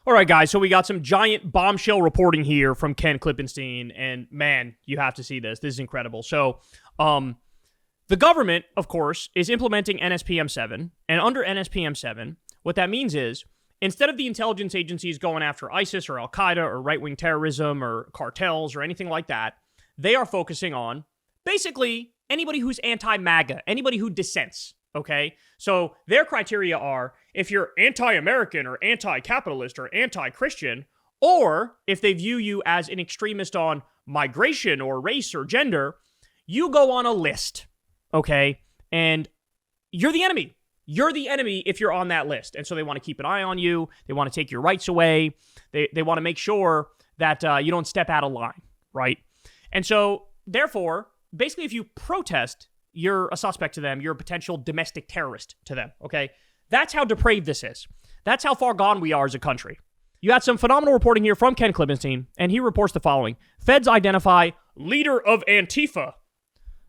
All right, guys, so we got some giant bombshell reporting here from Ken Klippenstein, and man, you have to see this. This is incredible. So, the government, of course, is implementing NSPM 7, and under NSPM 7, what that means is, instead of the intelligence agencies going after ISIS or Al-Qaeda or right-wing terrorism or cartels or anything like that, they are focusing on, basically, anybody who's anti-MAGA, anybody who dissents. Okay, so their criteria are if you're anti-American or anti-capitalist or anti-Christian, or if they view you as an extremist on migration or race or gender, you go on a list, okay? And you're the enemy. You're the enemy if you're on that list. And so they want to keep an eye on you. They want to take your rights away. They want to make sure that you don't step out of line, right? And so, therefore, basically if you protest, you're a suspect to them. You're a potential domestic terrorist to them, okay? That's how depraved this is. That's how far gone we are as a country. You had some phenomenal reporting here from Ken Klippenstein, and he reports the following. Feds identify leader of Antifa.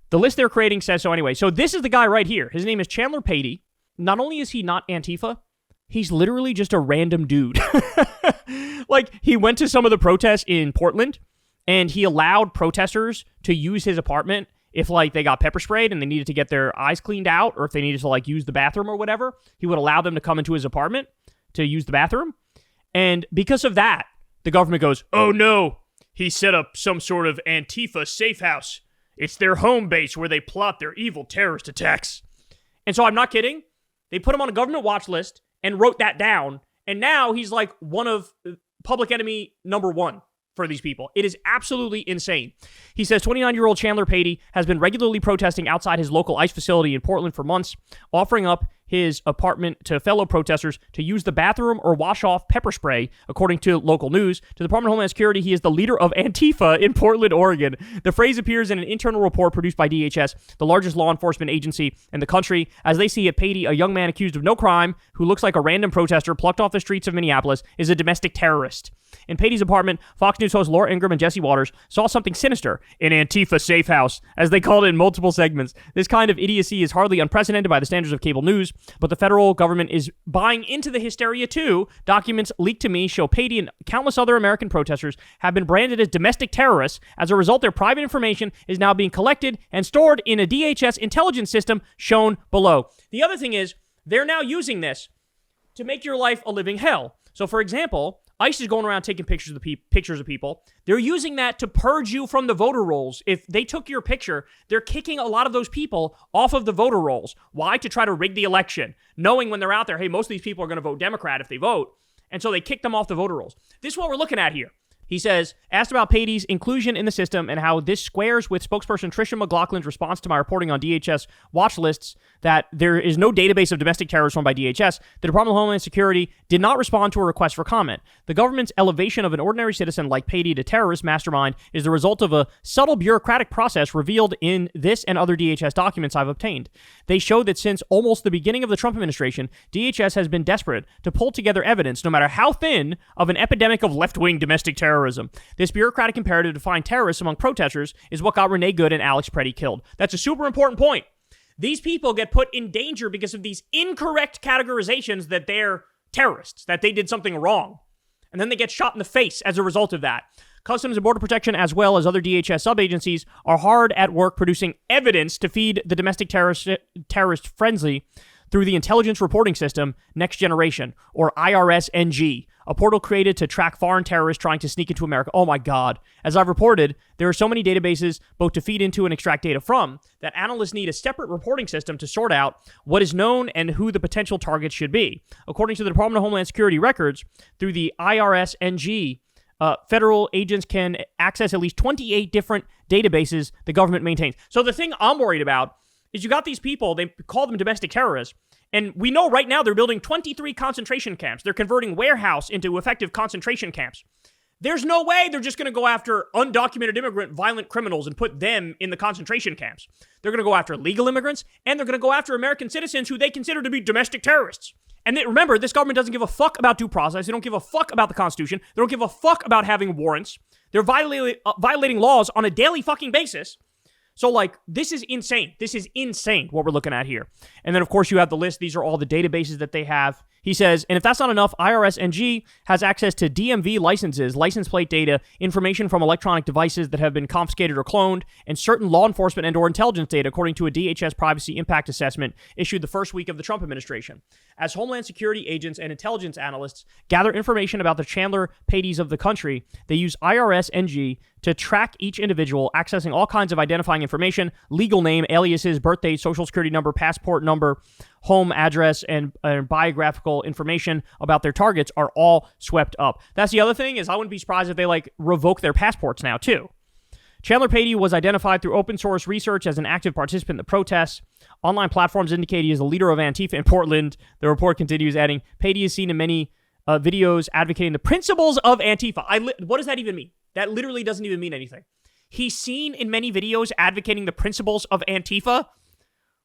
The list they're creating says so anyway. So this is the guy right here. His name is Chandler Pey. Not only is he not Antifa, he's literally just a random dude. Like, he went to some of the protests in Portland, and he allowed protesters to use his apartment if, like, they got pepper sprayed and they needed to get their eyes cleaned out, or if they needed to, like, use the bathroom or whatever, he would allow them to come into his apartment to use the bathroom. And because of that, the government goes, oh no, he set up some sort of Antifa safe house. It's their home base where they plot their evil terrorist attacks. And so I'm not kidding. They put him on a government watch list and wrote that down. And now he's like one of public enemy number one for these people. It is absolutely insane. He says 29-year-old Chandler Pey has been regularly protesting outside his local ICE facility in Portland for months, offering up his apartment to fellow protesters to use the bathroom or wash off pepper spray, according to local news. To the Department of Homeland Security, he is the leader of Antifa in Portland, Oregon. The phrase appears in an internal report produced by DHS, the largest law enforcement agency in the country. As they see it, Pey, a young man accused of no crime, who looks like a random protester plucked off the streets of Minneapolis, is a domestic terrorist. In Pey's apartment, Fox News hosts Laura Ingraham and Jesse Waters saw something sinister in Antifa safe house, as they called it in multiple segments. This kind of idiocy is hardly unprecedented by the standards of cable news, but the federal government is buying into the hysteria too. Documents leaked to me show Pey and countless other American protesters have been branded as domestic terrorists. As a result, their private information is now being collected and stored in a DHS intelligence system shown below. The other thing is, they're now using this to make your life a living hell. So, for example, ICE is going around taking pictures of people. They're using that to purge you from the voter rolls. If they took your picture, they're kicking a lot of those people off of the voter rolls. Why? To try to rig the election, knowing when they're out there, hey, most of these people are going to vote Democrat if they vote. And so they kick them off the voter rolls. This is what we're looking at here. He says, asked about Pey's inclusion in the system and how this squares with spokesperson Tricia McLaughlin's response to my reporting on DHS watch lists that there is no database of domestic terrorists run by DHS, the Department of Homeland Security did not respond to a request for comment. The government's elevation of an ordinary citizen like Pey to terrorist mastermind is the result of a subtle bureaucratic process revealed in this and other DHS documents I've obtained. They show that since almost the beginning of the Trump administration, DHS has been desperate to pull together evidence, no matter how thin, of an epidemic of left-wing domestic terrorism. This bureaucratic imperative to find terrorists among protesters is what got Renee Good and Alex Preddy killed. That's a super important point. These people get put in danger because of these incorrect categorizations that they're terrorists, that they did something wrong. And then they get shot in the face as a result of that. Customs and Border Protection, as well as other DHS sub-agencies, are hard at work producing evidence to feed the domestic terrorist frenzy through the intelligence reporting system Next Generation, or IRS-NG, a portal created to track foreign terrorists trying to sneak into America. Oh my God. As I've reported, there are so many databases both to feed into and extract data from that analysts need a separate reporting system to sort out what is known and who the potential targets should be. According to the Department of Homeland Security records, through the IRS-NG, federal agents can access at least 28 different databases the government maintains. So the thing I'm worried about is you got these people, they call them domestic terrorists, and we know right now they're building 23 concentration camps. They're converting warehouse into effective concentration camps. There's no way they're just going to go after undocumented immigrant violent criminals and put them in the concentration camps. They're going to go after legal immigrants, and they're going to go after American citizens who they consider to be domestic terrorists. And remember, this government doesn't give a fuck about due process. They don't give a fuck about the Constitution. They don't give a fuck about having warrants. They're violating laws on a daily fucking basis. So, like, this is insane. This is insane what we're looking at here. And then, of course, you have the list. These are all the databases that they have. He says, and if that's not enough, IRS-NG has access to DMV licenses, license plate data, information from electronic devices that have been confiscated or cloned, and certain law enforcement and or intelligence data, according to a DHS privacy impact assessment issued the first week of the Trump administration. As Homeland Security agents and intelligence analysts gather information about the Chandler Peys of the country, they use IRS-NG to track each individual, accessing all kinds of identifying information, legal name, aliases, birthday, social security number, passport number, home address, and biographical information about their targets are all swept up. That's the other thing, is I wouldn't be surprised if they revoke their passports now too. Chandler Pey was identified through open source research as an active participant in the protests. Online platforms indicate he is the leader of Antifa in Portland. The report continues, adding, Pey is seen in many videos advocating the principles of Antifa. What does that even mean? That literally doesn't even mean anything. He's seen in many videos advocating the principles of Antifa.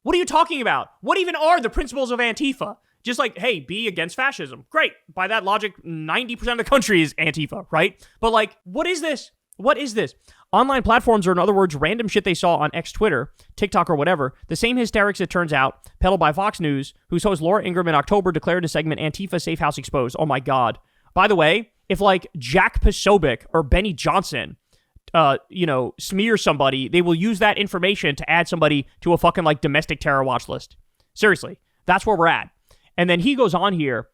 What are you talking about? What even are the principles of Antifa? Just hey, be against fascism. Great. By that logic, 90% of the country is Antifa, right? But what is this? What is this? Online platforms are, in other words, random shit they saw on X, Twitter, TikTok, or whatever. The same hysterics, it turns out, peddled by Fox News, whose host Laura Ingraham in October declared in a segment, Antifa Safe House Exposed. Oh my God. By the way, if Jack Posobiec or Benny Johnson, smear somebody, they will use that information to add somebody to a fucking domestic terror watch list. Seriously, that's where we're at. And then he goes on here,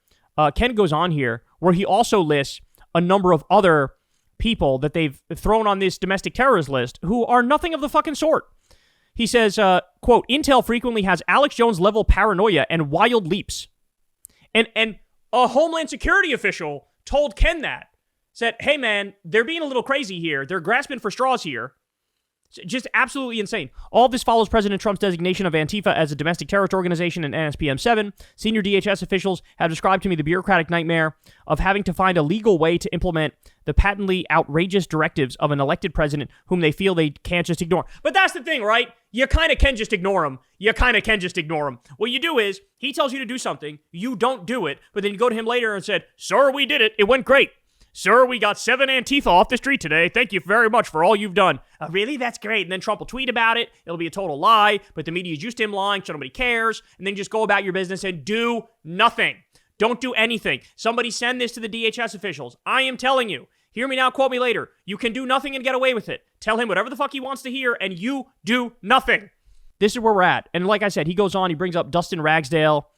Ken goes on here, where he also lists a number of other people that they've thrown on this domestic terrorist list who are nothing of the fucking sort. He says, quote, Intel frequently has Alex Jones level paranoia and wild leaps. And a Homeland Security official told Ken that. Said, hey man, they're being a little crazy here. They're grasping for straws here. Just absolutely insane. All this follows President Trump's designation of Antifa as a domestic terrorist organization in NSPM 7. Senior DHS officials have described to me the bureaucratic nightmare of having to find a legal way to implement the patently outrageous directives of an elected president whom they feel they can't just ignore. But that's the thing, right? You kind of can just ignore him. What you do is, he tells you to do something, you don't do it, but then you go to him later and said, sir, we did it. It went great. Sir, we got 7 Antifa off the street today. Thank you very much for all you've done. Really? That's great. And then Trump will tweet about it. It'll be a total lie, but the media is used to him lying, so nobody cares. And then just go about your business and do nothing. Don't do anything. Somebody send this to the DHS officials. I am telling you. Hear me now, quote me later. You can do nothing and get away with it. Tell him whatever the fuck he wants to hear, and you do nothing. This is where we're at. And like I said, he goes on, he brings up Dustin Ragsdale,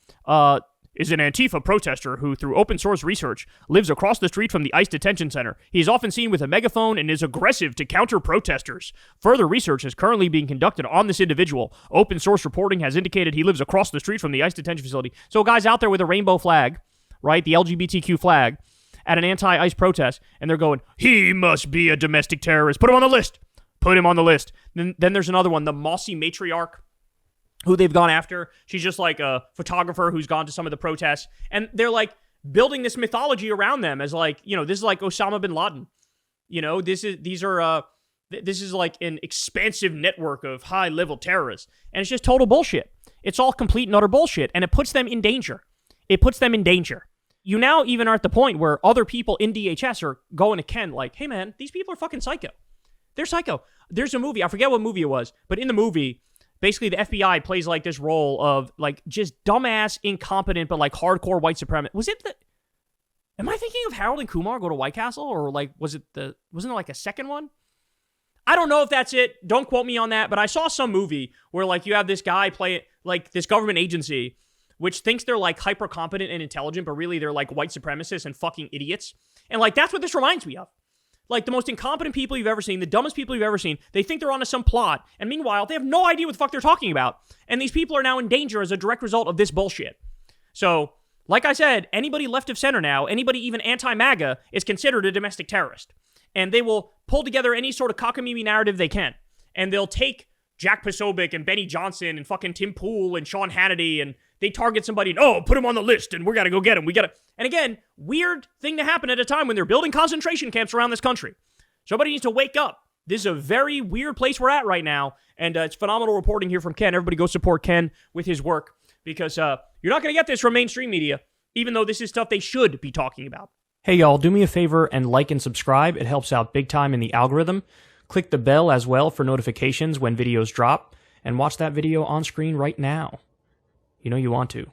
is an Antifa protester who, through open source research, lives across the street from the ICE detention center. He is often seen with a megaphone and is aggressive to counter protesters. Further research is currently being conducted on this individual. Open source reporting has indicated he lives across the street from the ICE detention facility. So a guy's out there with a rainbow flag, right, the LGBTQ flag, at an anti-ICE protest, and they're going, he must be a domestic terrorist. Put him on the list. Put him on the list. Then there's another one, the Mossy Matriarch, who they've gone after. She's just a photographer who's gone to some of the protests. And they're building this mythology around them as this is Osama bin Laden. This is an expansive network of high-level terrorists. And it's just total bullshit. It's all complete and utter bullshit. And it puts them in danger. You now even are at the point where other people in DHS are going to Ken hey man, these people are fucking psycho. They're psycho. There's a movie, I forget what movie it was, but in the movie, basically, the FBI plays this role of just dumbass, incompetent, but hardcore white supremacist. Was it am I thinking of Harold and Kumar Go to White Castle, or wasn't there a second one? I don't know if that's it. Don't quote me on that. But I saw some movie where you have this guy play this government agency, which thinks they're hyper competent and intelligent, but really they're white supremacists and fucking idiots. And that's what this reminds me of. The most incompetent people you've ever seen, the dumbest people you've ever seen, they think they're onto some plot. And meanwhile, they have no idea what the fuck they're talking about. And these people are now in danger as a direct result of this bullshit. So, like I said, anybody left of center now, anybody even anti-MAGA, is considered a domestic terrorist. And they will pull together any sort of cockamamie narrative they can. And they'll take Jack Posobiec and Benny Johnson and fucking Tim Pool and Sean Hannity, and they target somebody and, put him on the list and we gotta go get him. And again, weird thing to happen at a time when they're building concentration camps around this country. Somebody needs to wake up. This is a very weird place we're at right now, and it's phenomenal reporting here from Ken. Everybody go support Ken with his work, because you're not going to get this from mainstream media, even though this is stuff they should be talking about. Hey y'all, do me a favor and like and subscribe. It helps out big time in the algorithm. Click the bell as well for notifications when videos drop, and watch that video on screen right now. You know you want to.